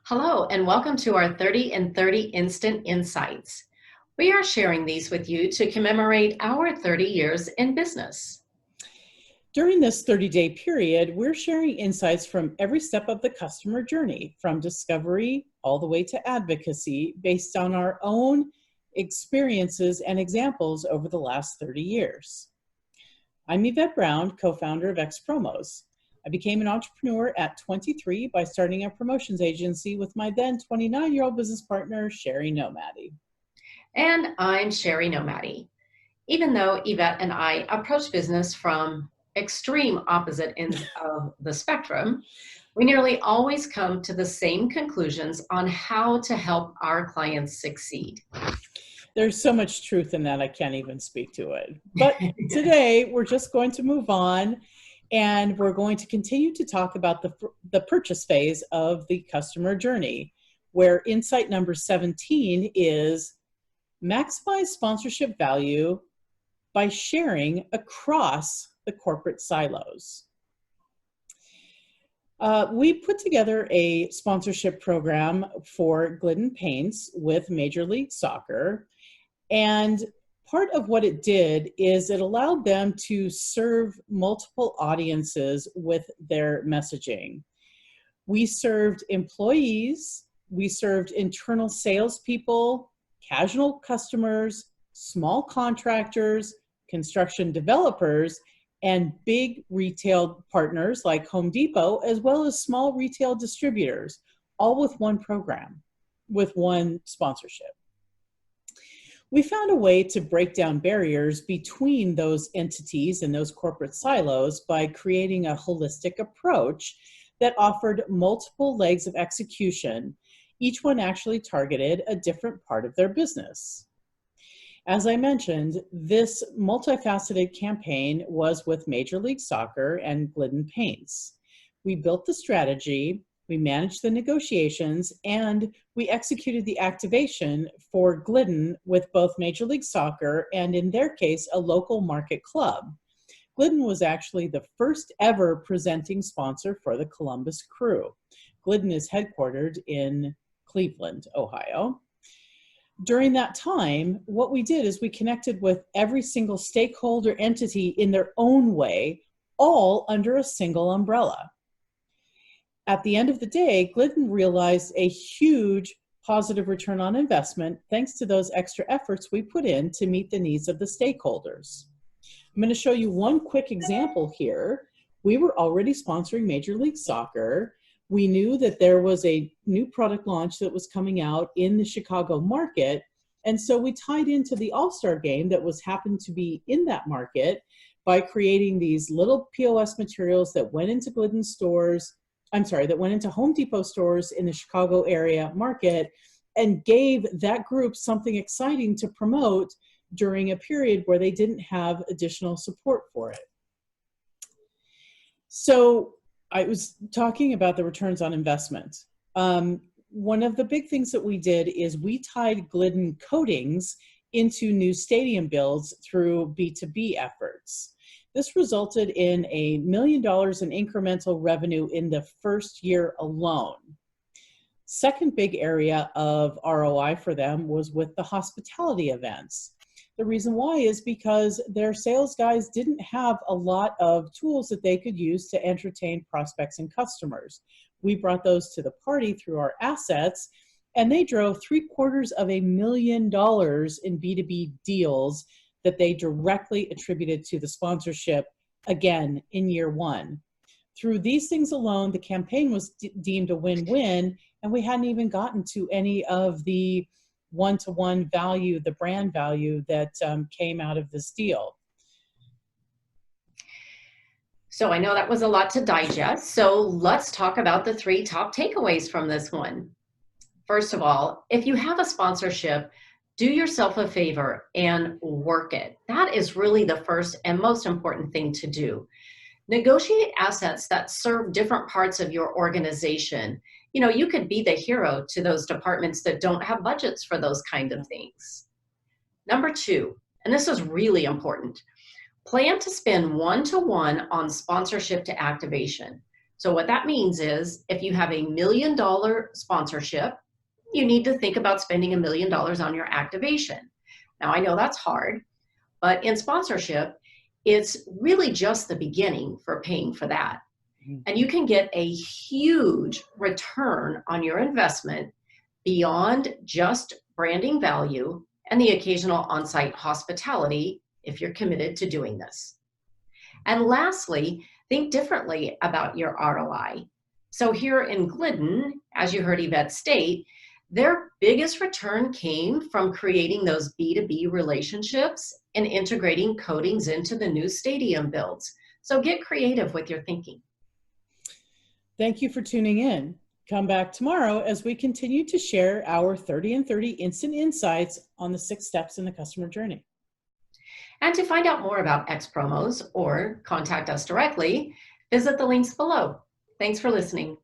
Hello, and welcome to our 30 and 30 Instant Insights. We are sharing these with you to commemorate our 30 years in business. During this 30-day period, we're sharing insights from every step of the customer journey, from discovery all the way to advocacy, based on our own experiences and examples over the last 30 years. I'm Yvette Brown, co-founder of XPROMOS. I became an entrepreneur at 23 by starting a promotions agency with my then 29-year-old business partner, Sherry Nomadi. And I'm Sherry Nomadi. Even though Yvette and I approach business from extreme opposite ends of the spectrum, we nearly always come to the same conclusions on how to help our clients succeed. There's so much truth in that, I can't even speak to it. But today, we're just going to move on, and we're going to continue to talk about the purchase phase of the customer journey, where insight number 17 is maximize sponsorship value by sharing across the corporate silos. We put together a sponsorship program for Glidden Paints with Major League Soccer, and part of what it did is it allowed them to serve multiple audiences with their messaging. We served employees, we served internal salespeople, casual customers, small contractors, construction developers, and big retail partners like Home Depot, as well as small retail distributors, all with one program, with one sponsorship. We found a way to break down barriers between those entities and those corporate silos by creating a holistic approach that offered multiple legs of execution. Each one actually targeted a different part of their business. As I mentioned, this multifaceted campaign was with Major League Soccer and Glidden Paints. We built the strategy, we managed the negotiations, and we executed the activation for Glidden with both Major League Soccer and, in their case, a local market club. Glidden was actually the first ever presenting sponsor for the Columbus Crew. Glidden is headquartered in Cleveland, Ohio. During that time, what we did is we connected with every single stakeholder entity in their own way, all under a single umbrella. At the end of the day, Glidden realized a huge positive return on investment thanks to those extra efforts we put in to meet the needs of the stakeholders. I'm going to show you one quick example here. We were already sponsoring Major League Soccer. We knew that there was a new product launch that was coming out in the Chicago market, and so we tied into the All-Star game that happened to be in that market by creating these little POS materials that went into Glidden stores, that went into Home Depot stores in the Chicago area market, and gave that group something exciting to promote during a period where they didn't have additional support for it. So I was talking about the returns on investment. One of the big things that we did is we tied Glidden coatings into new stadium builds through B2B efforts. This resulted in $1 million in incremental revenue in the first year alone. Second big area of ROI for them was with the hospitality events. The reason why is because their sales guys didn't have a lot of tools that they could use to entertain prospects and customers. We brought those to the party through our assets, and they drove $750,000 in B2B deals that they directly attributed to the sponsorship, again, in year one. Through these things alone, the campaign was deemed a win-win, and we hadn't even gotten to any of the one-to-one value, the brand value that came out of this deal. So I know that was a lot to digest, so let's talk about the 3 top takeaways from this one. First of all, if you have a sponsorship, do yourself a favor and work it. That is really the first and most important thing to do. Negotiate assets that serve different parts of your organization. You know, you could be the hero to those departments that don't have budgets for those kind of things. Number 2, and this is really important, plan to spend 1-to-1 on sponsorship to activation. So what that means is if you have $1 million sponsorship, you need to think about spending $1 million on your activation. Now, I know that's hard, but in sponsorship, it's really just the beginning for paying for that. And you can get a huge return on your investment beyond just branding value and the occasional on-site hospitality if you're committed to doing this. And lastly, think differently about your ROI. So here in Glidden, as you heard Yvette state, their biggest return came from creating those B2B relationships and integrating coatings into the new stadium builds. So get creative with your thinking. Thank you for tuning in. Come back tomorrow as we continue to share our 30 and 30 instant insights on the 6 steps in the customer journey. And to find out more about XPROMOS or contact us directly, visit the links below. Thanks for listening.